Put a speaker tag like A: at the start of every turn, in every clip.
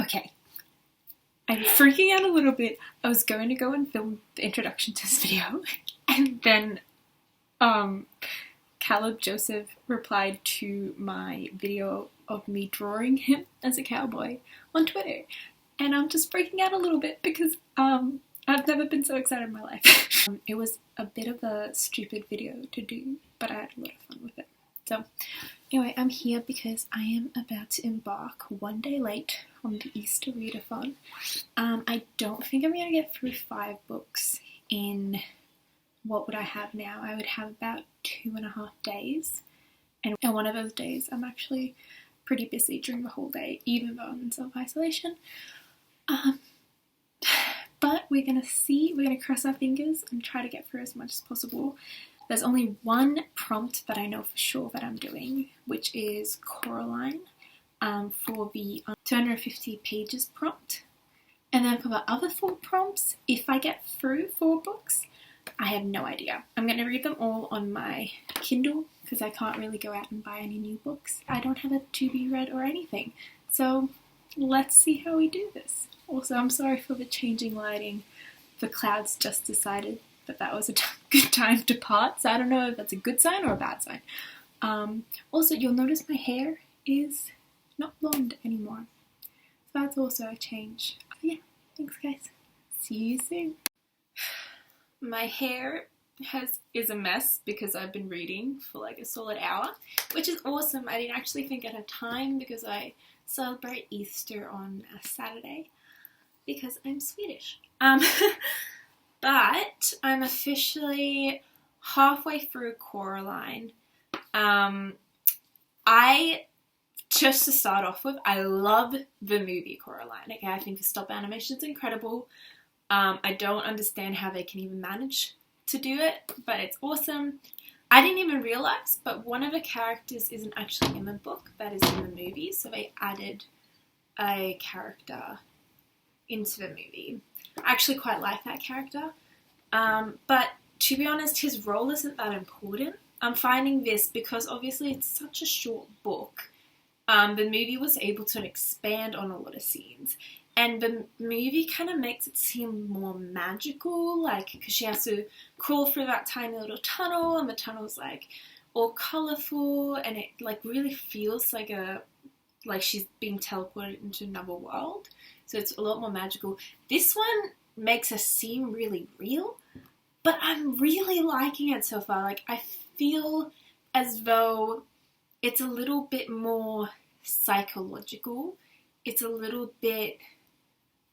A: Okay, I'm freaking out a little bit. I was going to go and film the introduction to this video, and then Caleb Joseph replied to my video of me drawing him as a cowboy on Twitter, and I'm just freaking out a little bit because I've never been so excited in my life. It was a bit of a stupid video to do, but I had a lot of fun with it. So anyway, I'm here because I am about to embark one day late on the Easter Readathon. I don't think I'm going to get through 5 books in, what would I have now? I would have about 2.5 days. And one of those days I'm actually pretty busy during the whole day, even though I'm in self-isolation. But we're going to see, we're going to cross our fingers and try to get through as much as possible. There's only one prompt that I know for sure that I'm doing, which is Coraline, for the 250 pages prompt. And then for the other 4 prompts, if I get through 4 books, I have no idea. I'm going to read them all on my Kindle because I can't really go out and buy any new books. I don't have a to be read or anything. So let's see how we do this. Also, I'm sorry for the changing lighting. The clouds just decided that was a good time to part, so I don't know if that's a good sign or a bad sign. Also, you'll notice my hair is not blonde anymore, so that's also a change. So yeah, thanks guys. See you soon. My hair is a mess because I've been reading for like a solid hour, which is awesome. I didn't actually think I'd have time because I celebrate Easter on a Saturday because I'm Swedish. But I'm officially halfway through Coraline. Just to start off with, I love the movie Coraline. Okay, I think the stop animation is incredible. I don't understand how they can even manage to do it, but it's awesome. I didn't even realize, but one of the characters isn't actually in the book, that is in the movie, so they added a character into the movie. I actually quite like that character, but to be honest, his role isn't that important. I'm finding this because obviously it's such a short book. The movie was able to expand on a lot of scenes, and the movie kind of makes it seem more magical, like because she has to crawl through that tiny little tunnel, and the tunnel's like all colourful, and it like really feels like she's being teleported into another world. So it's a lot more magical. This one makes us seem really real, but I'm really liking it so far. Like, I feel as though it's a little bit more psychological. It's a little bit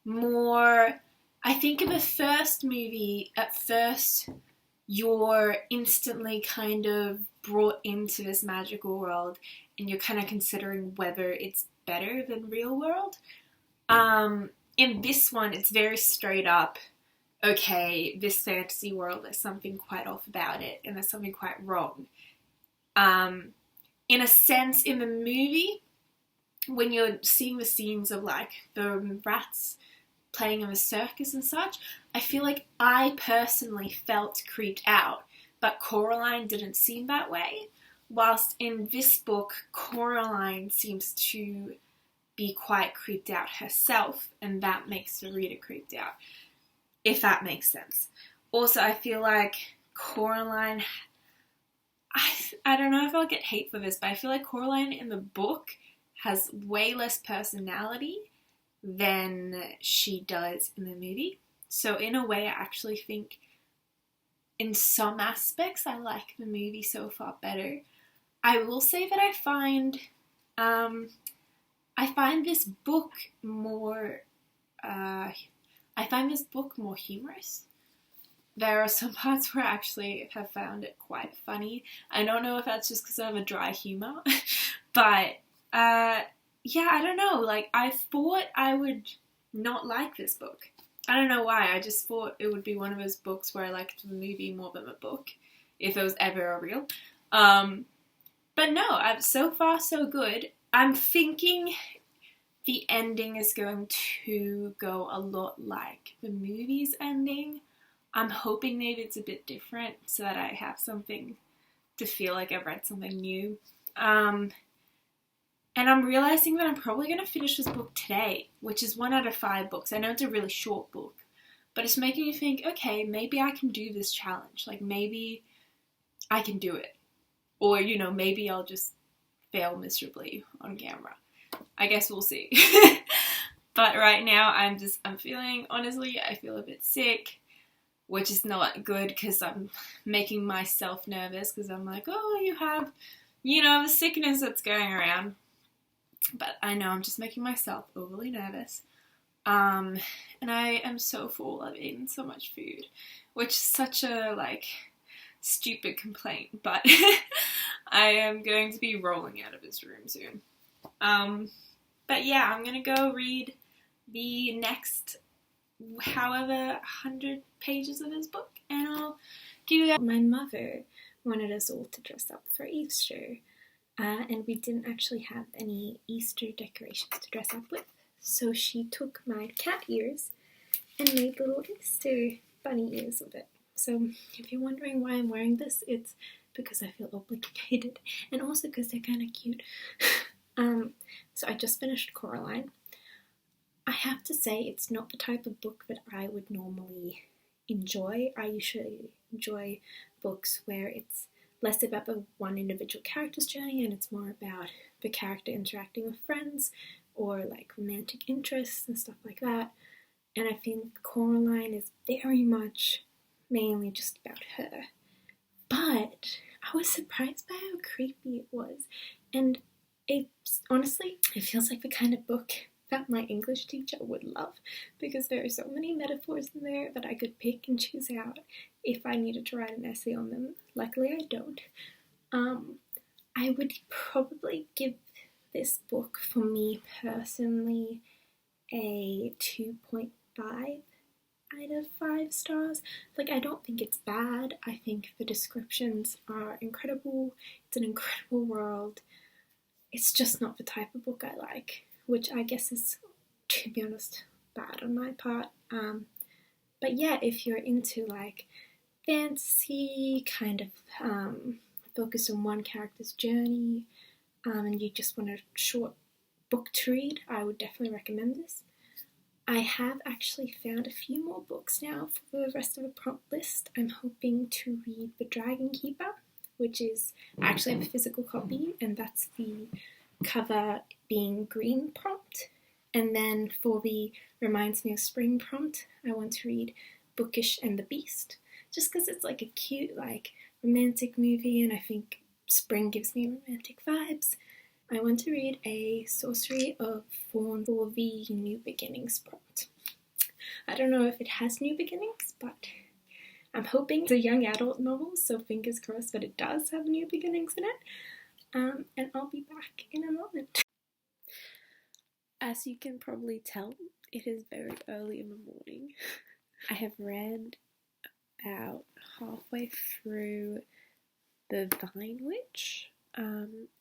A: more, I think in the first movie, at first, you're instantly kind of brought into this magical world and you're kind of considering whether it's better than real world. In this one, it's very straight up, okay, this fantasy world, there's something quite off about it, and there's something quite wrong. In a sense, in the movie, when you're seeing the scenes of, like, the rats playing in the circus and such, I feel like I personally felt creeped out, but Coraline didn't seem that way, whilst in this book, Coraline seems to be quite creeped out herself, and that makes the reader creeped out, if that makes sense. Also, I feel like Coraline, I don't know if I'll get hate for this, but I feel like Coraline in the book has way less personality than she does in the movie. So in a way, I actually think in some aspects I like the movie so far better. I will say that I find this book more humorous. There are some parts where I actually have found it quite funny. I don't know if that's just because I have a dry humor, but yeah, I don't know. Like, I thought I would not like this book. I don't know why. I just thought it would be one of those books where I liked the movie more than the book, if it was ever a real. But no, so far so good. I'm thinking the ending is going to go a lot like the movie's ending. I'm hoping maybe it's a bit different so that I have something to feel like I've read something new. And I'm realizing that I'm probably going to finish this book today, which is 1 out of 5 books. I know it's a really short book, but it's making me think, okay, maybe I can do this challenge. Like, maybe I can do it. Or, you know, maybe I'll just fail miserably on camera. I guess we'll see. But right now, I'm feeling, honestly, I feel a bit sick, which is not good because I'm making myself nervous because I'm like, oh, you have, you know, the sickness that's going around. But I know I'm just making myself overly nervous. And I am so full. I've eaten so much food, which is such a, like, stupid complaint. But I am going to be rolling out of this room soon. But yeah, I'm going to go read the next however 100 pages of this book. And I'll give you that. My mother wanted us all to dress up for Easter. And we didn't actually have any Easter decorations to dress up with. So she took my cat ears and made little Easter bunny ears of it. So if you're wondering why I'm wearing this, it's because I feel obligated. And also because they're kind of cute. So I just finished Coraline. I have to say it's not the type of book that I would normally enjoy. I usually enjoy books where it's less about the one individual character's journey and it's more about the character interacting with friends or like romantic interests and stuff like that. And I think Coraline is very much mainly just about her. But I was surprised by how creepy it was. And it's honestly, it feels like the kind of book that my English teacher would love because there are so many metaphors in there that I could pick and choose out if I needed to write an essay on them. Luckily I don't. I would probably give this book, for me personally, a 2.5 out of 5 stars. Like, I don't think it's bad. I think the descriptions are incredible. It's an incredible world. It's just not the type of book I like, which I guess is, to be honest, bad on my part. But yeah, if you're into like fantasy, kind of focus on one character's journey, and you just want a short book to read, I would definitely recommend this. I have actually found a few more books now for the rest of the prompt list. I'm hoping to read The DragonKeeper, which is, I actually have a physical copy, and that's the cover being green prompt. And then for the Reminds Me of Spring prompt, I want to read Bookish and the Beast, just because it's like a cute, like, romantic movie, and I think spring gives me romantic vibes. I want to read A Sorcery of Thorn for the New Beginnings prompt. I don't know if it has new beginnings, but I'm hoping it's a young adult novel, so fingers crossed that it does have new beginnings in it. And I'll be back in a moment. As you can probably tell, it is very early in the morning. I have read about halfway through The Vine Witch,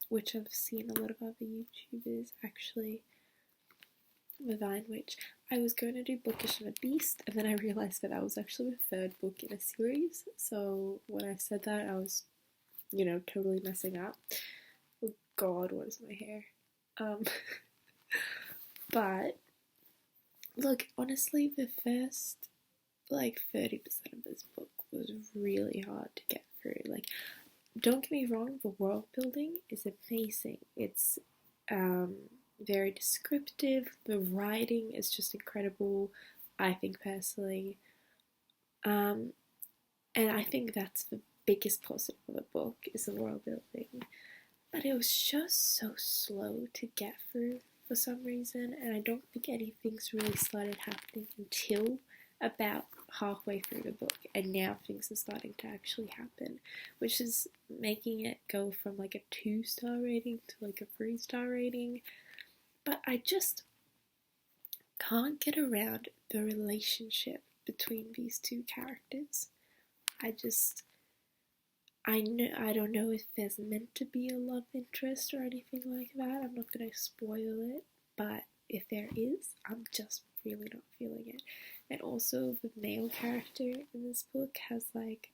A: which I've seen a lot of other YouTubers actually. The Vine Witch. I was going to do Bookish and the Beast, and then I realised that was actually the 3rd book in a series, so when I said that, I was, you know, totally messing up. Oh god, what is my hair? But, look, honestly, the first, like, 30% of this book was really hard to get through. Like, don't get me wrong, the world building is amazing. It's very descriptive. The writing is just incredible, I think, personally. And I think that's the biggest positive of the book, is the world building. But it was just so slow to get through for some reason, and I don't think anything's really started happening until about halfway through the book, and now things are starting to actually happen, which is making it go from like a 2-star rating to like a 3-star rating. But I just can't get around the relationship between these two characters. I don't know if there's meant to be a love interest or anything like that. I'm not going to spoil it, but if there is, I'm just really not feeling it. And also, the male character in this book has like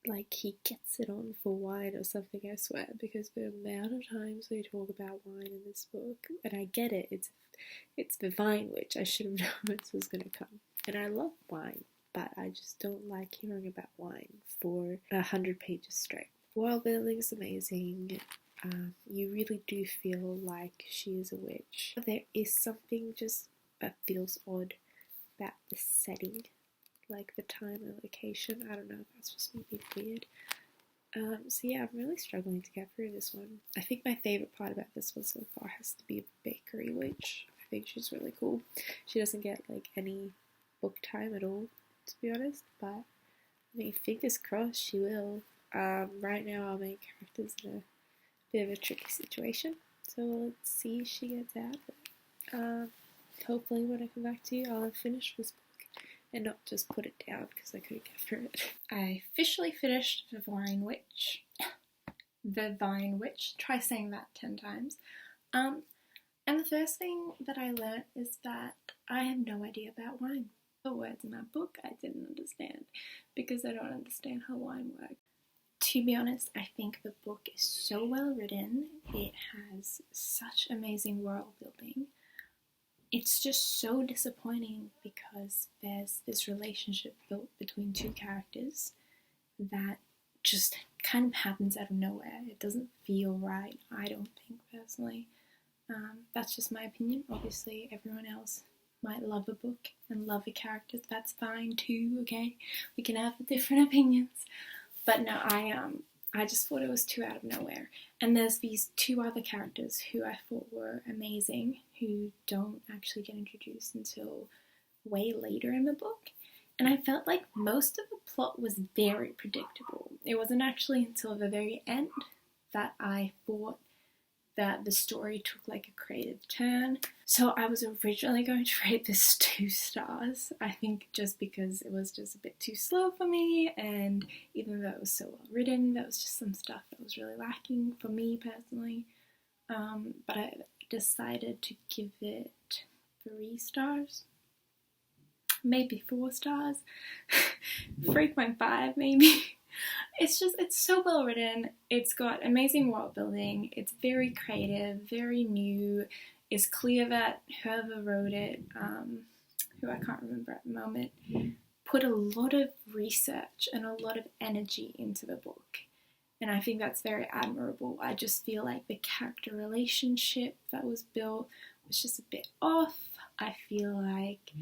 B: like he gets it on for wine or something, I swear, because the amount of times they talk about wine in this book, and I get it, it's the Vine Witch, I should have known this was gonna come. And I love wine, but I just don't like hearing about wine for 100 pages straight. World building's amazing. You really do feel like she is a witch. There is something just that feels odd about the setting, like the time and location. I don't know if that's just me being weird. So yeah, I'm really struggling to get through this one. I think my favourite part about this one so far has to be Bakery Witch. I think she's really cool. She doesn't get like any book time at all, to be honest, but I mean, fingers crossed she will. Right now our main character's in a bit of a tricky situation, so let's see if she gets out of it. Hopefully when I come back to you, I'll have finished this book and not just put it down because I couldn't get through it.
A: I officially finished The Vine Witch. The Vine Witch. Try saying that 10 times. And the first thing that I learnt is that I have no idea about wine. The words in that book I didn't understand because I don't understand how wine works. To be honest, I think the book is so well written. It has such amazing world building. It's just so disappointing because there's this relationship built between two characters that just kind of happens out of nowhere. It doesn't feel right, I don't think, personally. That's just my opinion. Obviously, everyone else might love a book and love the characters. That's fine too, okay? We can have different opinions. But no, I just thought it was too out of nowhere. And there's these two other characters who I thought were amazing, who don't actually get introduced until way later in the book. And I felt like most of the plot was very predictable. It wasn't actually until the very end that I thought that the story took like a creative turn. So I was originally going to rate this 2 stars, I think just because it was just a bit too slow for me, and even though it was so well written, there was just some stuff that was really lacking for me personally. But I decided to give it 3 stars, maybe 4 stars, 3.5 maybe. It's so well written. It's got amazing world building. It's very creative, very new. It's clear that whoever wrote it, who I can't remember at the moment, put a lot of research and a lot of energy into the book. And I think that's very admirable. I just feel like the character relationship that was built was just a bit off. I feel like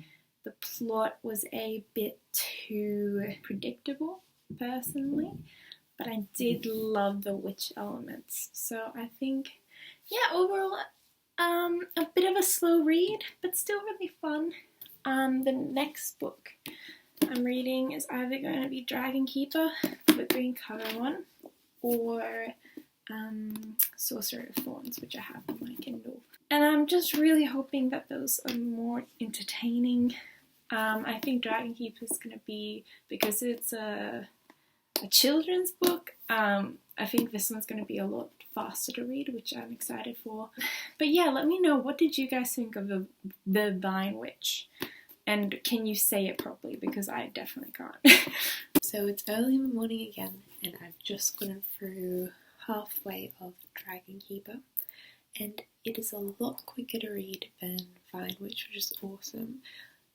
A: the plot was a bit too predictable, personally, but I did love the witch elements. So I think, yeah, overall, a bit of a slow read, but still really fun. The next book I'm reading is either going to be DragonKeeper, the green cover one, or Sorcerer of Thorns, which I have on my Kindle. And I'm just really hoping that those are more entertaining. I think DragonKeeper is going to be, because it's a children's book, I think this one's going to be a lot faster to read, which I'm excited for. But yeah, let me know, what did you guys think of the Vine Witch? And can you say it properly? Because I definitely can't.
B: So it's early in the morning again, and I've just gotten through halfway of DragonKeeper, and it is a lot quicker to read than Vine Witch, which is awesome.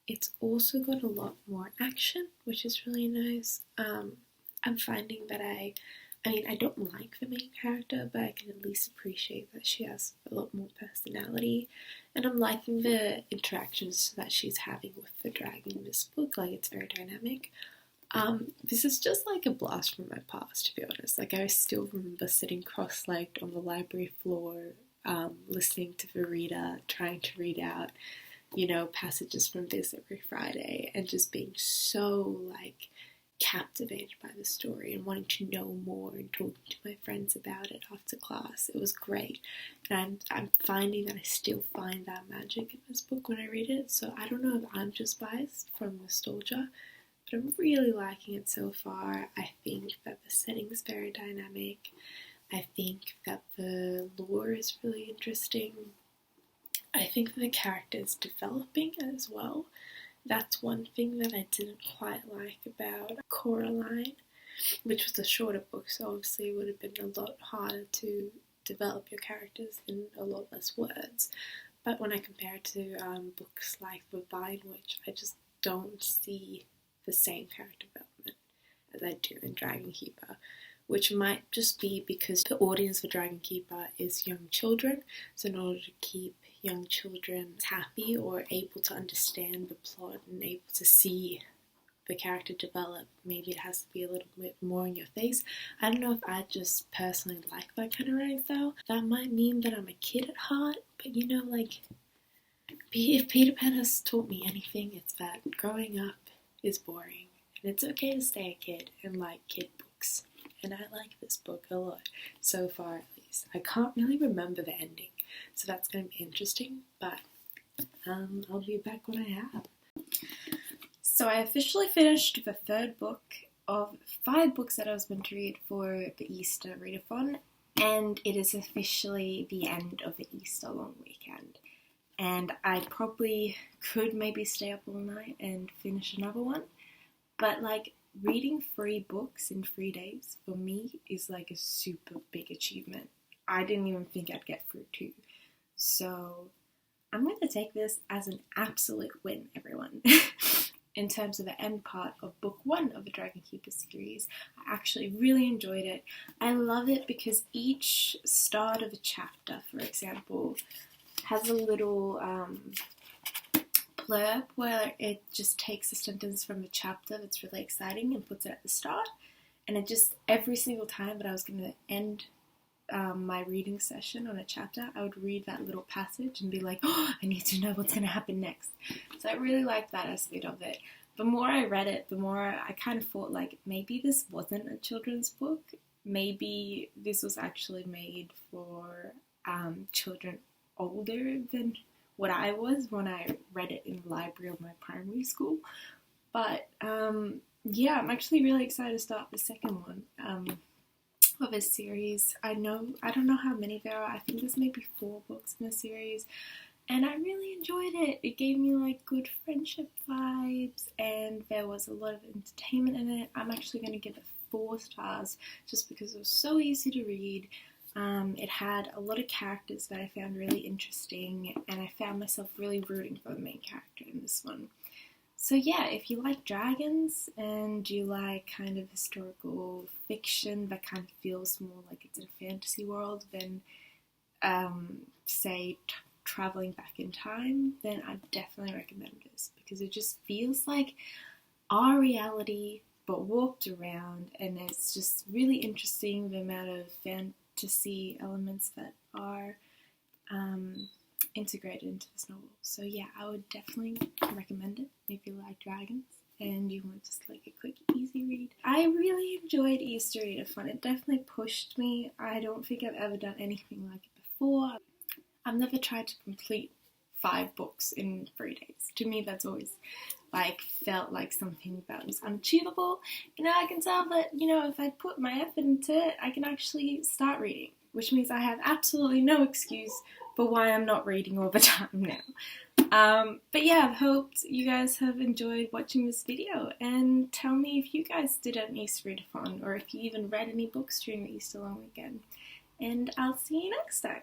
B: It's also got a lot more action, which is really nice. I'm finding that I don't like the main character, but I can at least appreciate that she has a lot more personality. And I'm liking the interactions that she's having with the dragon in this book. Like, it's very dynamic. This is just like a blast from my past, to be honest. Like, I still remember sitting cross-legged on the library floor, listening to Verita, trying to read out, passages from this every Friday, and just being so, captivated by the story and wanting to know more and talking to my friends about it after class. It was great. And I'm finding that I still find that magic in this book when I read it. So I don't know if I'm just biased from nostalgia, but I'm really liking it so far. I think that the setting is very dynamic. I think that the lore is really interesting. I think that the character is developing as well. That's one thing that I didn't quite like about Coraline. which was a shorter book, so obviously it would have been a lot harder to develop your characters in a lot less words. But when I compare it to books like The Vine Witch, I just don't see the same character development as I do in DragonKeeper, which might just be because the audience for DragonKeeper is young children, so in order to keep young children happy or able to understand the plot and able to see the character develop, maybe it has to be a little bit more in your face. I don't know if I just personally like that kind of writing style. That might mean that I'm a kid at heart, but you know, like, if Peter Pan has taught me anything, it's that growing up is boring, and it's okay to stay a kid and like kid books. And I like this book a lot, so far at least. I can't really remember the ending, so that's going to be interesting, but I'll be back when I have.
A: So I officially finished the third book of 5 books that I was meant to read for the Easter Readathon, and it is officially the end of the Easter long weekend. And I probably could maybe stay up all night and finish another one, but like reading 3 books in 3 days for me is like a super big achievement. I didn't even think I'd get through 2. So I'm going to take this as an absolute win, everyone. In terms of the end part of book 1 of the DragonKeeper series, I actually really enjoyed it. I love it because each start of a chapter, for example, has a little blurb where it just takes a sentence from a chapter that's really exciting and puts it at the start. And it just, every single time that I was going to end my reading session on a chapter, I would read that little passage and be like, oh, I need to know what's going to happen next. So I really liked that aspect of it. The more I read it, the more I kind of thought like maybe this wasn't a children's book. Maybe this was actually made for children older than what I was when I read it in the library of my primary school. But yeah, I'm actually really excited to start the second one of a series. I don't know how many there are. I think there's maybe 4 books in the series, and I really enjoyed it. It gave me like good friendship vibes, and there was a lot of entertainment in it. I'm actually going to give it 4 stars just because it was so easy to read. It had a lot of characters that I found really interesting, and I found myself really rooting for the main character in this one. So yeah, if you like dragons and you like kind of historical fiction that kind of feels more like it's in a fantasy world than, say, traveling back in time, then I definitely recommend this because it just feels like our reality but warped around, and it's just really interesting the amount of fantasy elements that are integrated into this novel. So yeah, I would definitely recommend it if you like dragons and you want just like a quick, easy read. I really enjoyed Easter Readathon. It definitely pushed me. I don't think I've ever done anything like it before. I've never tried to complete 5 books in 3 days. To me, that's always like felt like something that was unachievable. You know, I can tell that, you know, if I put my effort into it, I can actually start reading, which means I have absolutely no excuse for why I'm not reading all the time now. But yeah, I've hoped you guys have enjoyed watching this video, and tell me if you guys did an Easter Readathon or if you even read any books during the Easter long weekend. And I'll see you next time.